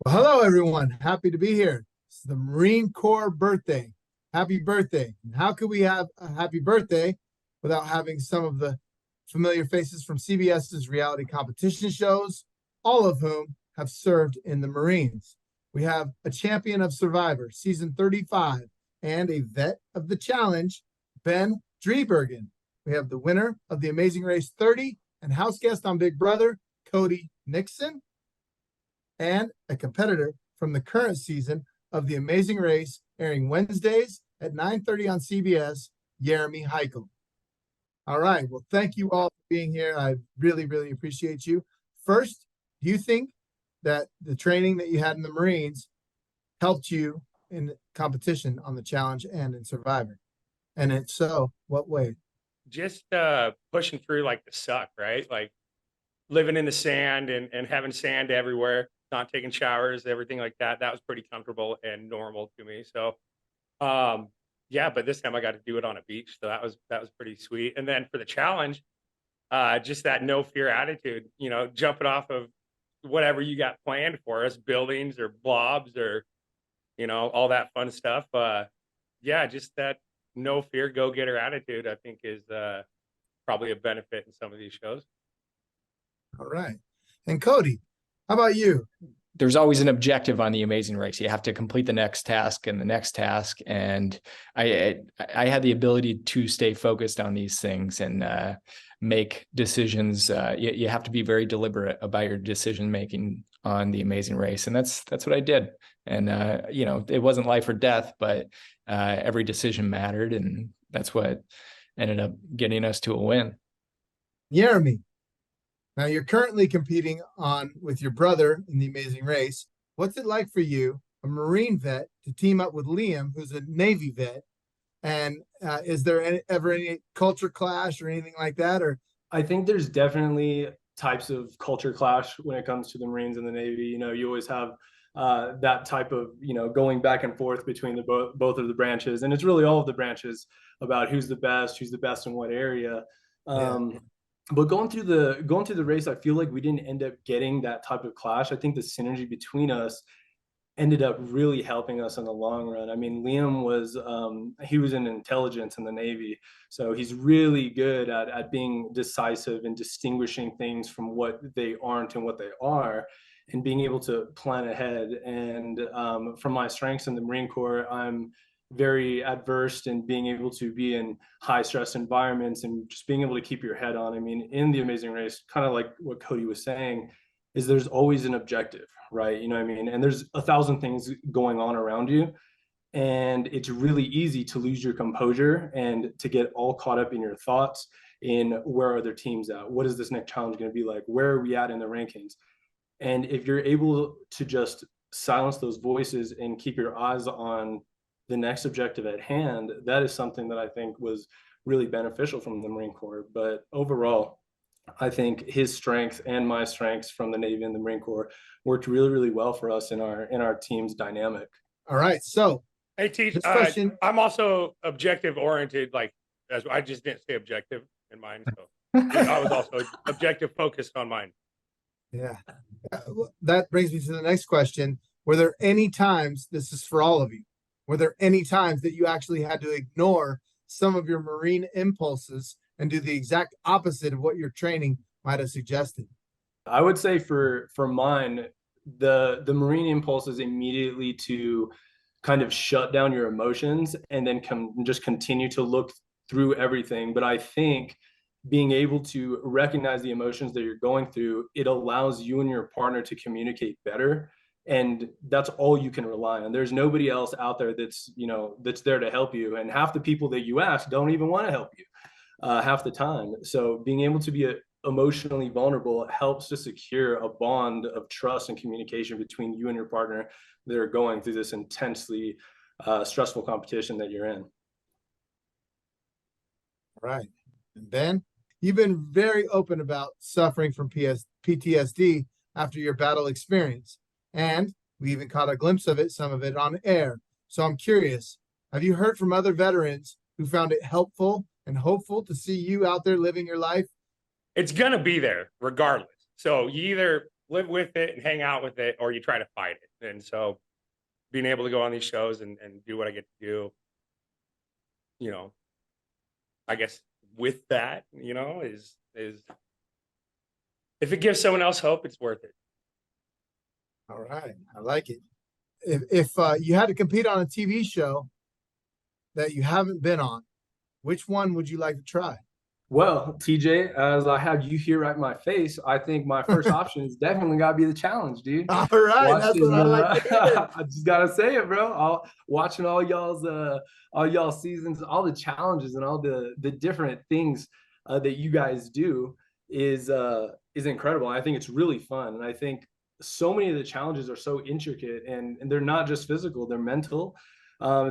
Well, hello, everyone. Happy to be here. It's the Marine Corps birthday. Happy birthday. And how could we have a happy birthday without having some of the familiar faces from CBS's reality competition shows, all of whom have served in the Marines? We have a champion of Survivor, season 35, and a vet of the challenge, Ben Driebergen. We have the winner of the Amazing Race 30 and house guest on Big Brother, Cody Nickson, and a competitor from the current season of The Amazing Race, airing Wednesdays at 9:30 on CBS, Yeremi Hykel. All right. Well, thank you all for being here. I really, really appreciate you. First, do you think that the training that you had in the Marines helped you in competition on the challenge and in Survivor? And if so, what way? Just pushing through like the suck, right? Like living in the sand and having sand everywhere, not taking showers, everything like that. That was pretty comfortable and normal to me. So yeah, but this time I got to do it on a beach. So that was pretty sweet. And then for the challenge, just that no fear attitude, jumping off of whatever you got planned for us, buildings or blobs or all that fun stuff. Yeah, just that no fear, go-getter attitude, I think is probably a benefit in some of these shows. All right. And Cody, how about you? There's always an objective on the Amazing Race. You have to complete the next task and the next task. And I had the ability to stay focused on these things and make decisions. You have to be very deliberate about your decision making on the Amazing Race, and that's what I did. And it wasn't life or death, but every decision mattered, and that's what ended up getting us to a win. Yeremi, now you're currently competing with your brother in the Amazing Race. What's it like for you, a Marine vet, to team up with Liam, who's a Navy vet? And is there ever any culture clash or anything like that? Or I think there's definitely types of culture clash when it comes to the Marines and the Navy. You always have that type of going back and forth between both of the branches, and it's really all of the branches about who's the best in what area. But going through the race, I feel like we didn't end up getting that type of clash. I think the synergy between us ended up really helping us in the long run. I mean, Liam he was in intelligence in the Navy, so he's really good at being decisive and distinguishing things from what they aren't and what they are, and being able to plan ahead. And from my strengths in the Marine Corps, I'm very adverse in being able to be in high stress environments and just being able to keep your head on. I mean, in the Amazing Race, kind of like what Cody was saying, is there's always an objective, right? You know what I mean? And there's 1,000 things going on around you. And it's really easy to lose your composure and to get all caught up in your thoughts in where are their teams at? What is this next challenge going to be like? Where are we at in the rankings? And if you're able to just silence those voices and keep your eyes on the next objective at hand, that is something that I think was really beneficial from the Marine Corps. But overall, I think his strength and my strengths from the Navy and the Marine Corps worked really, really well for us in our team's dynamic. All right. So, hey, TJ, I'm also objective oriented. Like, as I just didn't say objective in mine, so I was also objective focused on mine. Yeah, that brings me to the next question. Were there any times, this is for all of you, were there any times that you actually had to ignore some of your Marine impulses and do the exact opposite of what your training might have suggested? I would say for mine, the Marine impulse is immediately to kind of shut down your emotions and then just continue to look through everything. But I think being able to recognize the emotions that you're going through, it allows you and your partner to communicate better. And that's all you can rely on. There's nobody else out there that's there to help you. And half the people that you ask don't even want to help you half the time. So being able to be emotionally vulnerable helps to secure a bond of trust and communication between you and your partner that are going through this intensely stressful competition that you're in. Right. And Ben, you've been very open about suffering from PTSD after your battle experience. And we even caught a glimpse of it, some of it on air. So I'm curious, have you heard from other veterans who found it helpful and hopeful to see you out there living your life? It's going to be there regardless. So you either live with it and hang out with it, or you try to fight it. And so being able to go on these shows and do what I get to do, you know, I guess with that, you know, is if it gives someone else hope, it's worth it. All right, I like it. If you had to compete on a TV show that you haven't been on, which one would you like to try? Well, TJ, as I have you here at my face, I think my first option is definitely got to be the challenge, dude. All right, that's what I like to hear. I just gotta say it, bro. Watching all y'all's seasons, all the challenges and all the different things that you guys do is incredible. I think it's really fun, and I think so many of the challenges are so intricate, and they're not just physical; they're mental.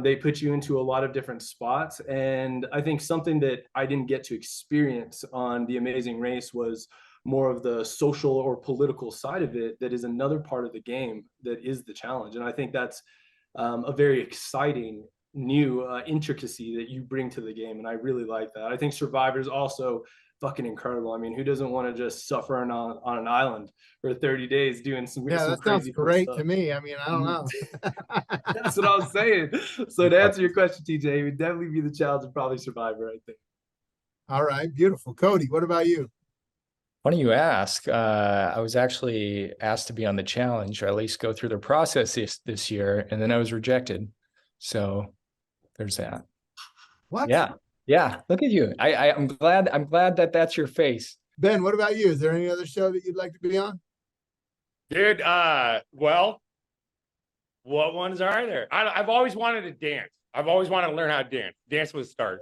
They put you into a lot of different spots. And I think something that I didn't get to experience on The Amazing Race was more of the social or political side of it. That is another part of the game that is the challenge. And I think that's a very exciting new intricacy that you bring to the game. And I really like that. I think Survivor's also fucking incredible. I mean, who doesn't want to just suffer on an island for 30 days doing some Yeah, that sounds great to me. I mean, I don't know. That's what I was saying. So to answer your question, TJ, it would definitely be the challenge of probably Survivor, I think. All right, beautiful. Cody, what about you? Funny you ask. I was actually asked to be on the challenge, or at least go through the process this year, and then I was rejected. So there's that. What? Yeah. Look at you. I'm glad that that's your face. Ben, what about you? Is there any other show that you'd like to be on? Dude, well, what ones are there? I've always wanted to dance. I've always wanted to learn how to dance. Dance with the Stars.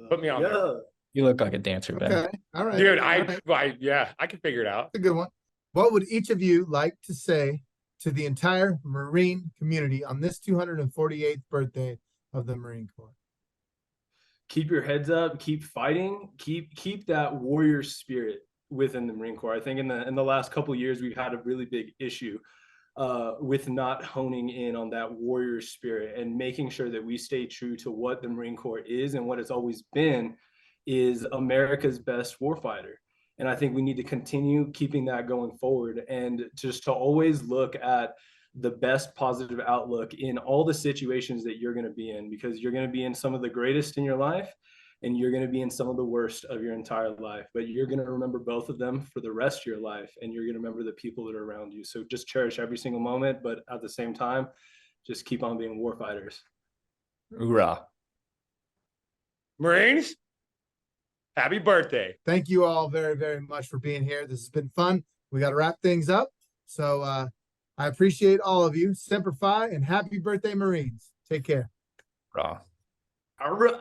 Put me on there. You look like a dancer, Ben. Okay, all right. Dude, right. I can figure it out. That's a good one. What would each of you like to say to the entire Marine community on this 248th birthday of the Marine Corps? Keep your heads up, keep fighting, keep that warrior spirit within the Marine Corps. I think in the last couple of years, we've had a really big issue with not honing in on that warrior spirit and making sure that we stay true to what the Marine Corps is and what it's always been is America's best warfighter. And I think we need to continue keeping that going forward and just to always look at the best positive outlook in all the situations that you're going to be in, because you're going to be in some of the greatest in your life and you're going to be in some of the worst of your entire life, but you're going to remember both of them for the rest of your life, and you're going to remember the people that are around you. So just cherish every single moment, but at the same time, just keep on being war fighters. Hoorah. Marines, happy birthday. Thank you all very, very much for being here. This has been fun. We got to wrap things up. So I appreciate all of you. Semper Fi and happy birthday, Marines. Take care. Hoorah. All right.